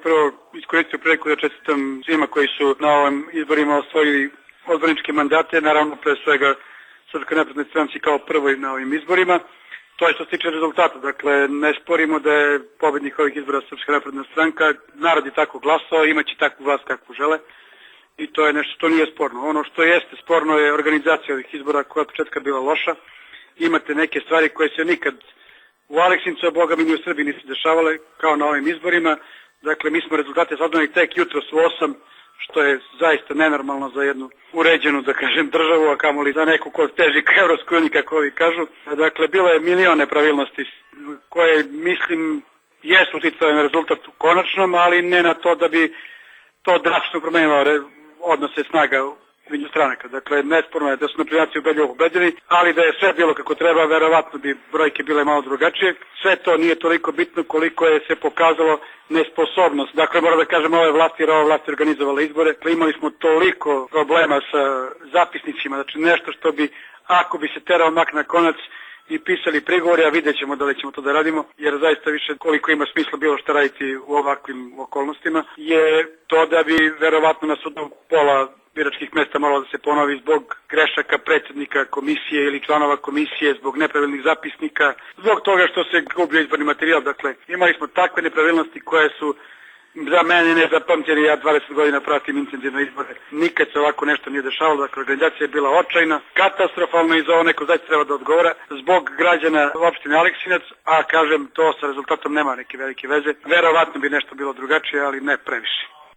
bih prvo iskoristio priliku da čestitam svima koji su na ovim izborima osvojili odborničke mandate, naravno pre svega Srpskoj naprednoj stranci kao prvoj na ovim izborima. To je što se tiče rezultata, dakle ne sporimo da je pobednik ovih izbora Srpska napredna stranka, narod je tako glasao, imaće takvu vlast kakvu žele i to je nešto što nije sporno. Ono što jeste sporno je organizacija ovih izbora koja od početka bila loša. Imate neke stvari koje se nikad u Aleksincu, a boga mi ni u Srbiji nisu dešavale kao na ovim izborima. Dakle, mi smo rezultate saznali tek jutros u 8, što je zaista nenormalno za jednu uređenu, da kažem, državu, a kamoli za neku ko teži ka Evropskoj uniji, kako ovi kažu. Dakle, bilo je milion nepravilnosti koje, mislim, jesu uticale na rezultat u konačnom, ali ne na to da bi to drastično promenilo odnose snaga među stranaka. Dakle, nesporno je da su naprednjaci ubedljivo pobedili, ali da je sve bilo kako treba, verovatno bi brojke bile malo drugačije. Sve to nije toliko bitno koliko je se pokazalo nesposobnost. Dakle, moram da kažem, ova vlast je organizovala izbore. Imali smo toliko problema sa zapisnicima, znači nešto što bi, ako bi se terao mak na konac i pisali prigovore, a vidjet ćemo da li ćemo to da radimo, jer zaista više koliko ima smisla bilo šta raditi u ovakvim okolnostima, je to da bi verovatno na sudu pola biračkih mesta moralo da se ponovi zbog grešaka predsjednika komisije ili članova komisije, zbog nepravilnih zapisnika, zbog toga što se gubio izborni materijal. Dakle, imali smo takve nepravilnosti koje su za mene nezapamćene. Ja 20 godina pratim intenzivno izbore. Nikad se ovako nešto nije dešavalo. Dakle, organizacija je bila očajna, katastrofalna i za ovo neko zaista treba da odgovara zbog građana opštine Aleksinac, a kažem, to sa rezultatom nema neke velike veze. Verovatno bi nešto bilo drugačije, ali ne previše.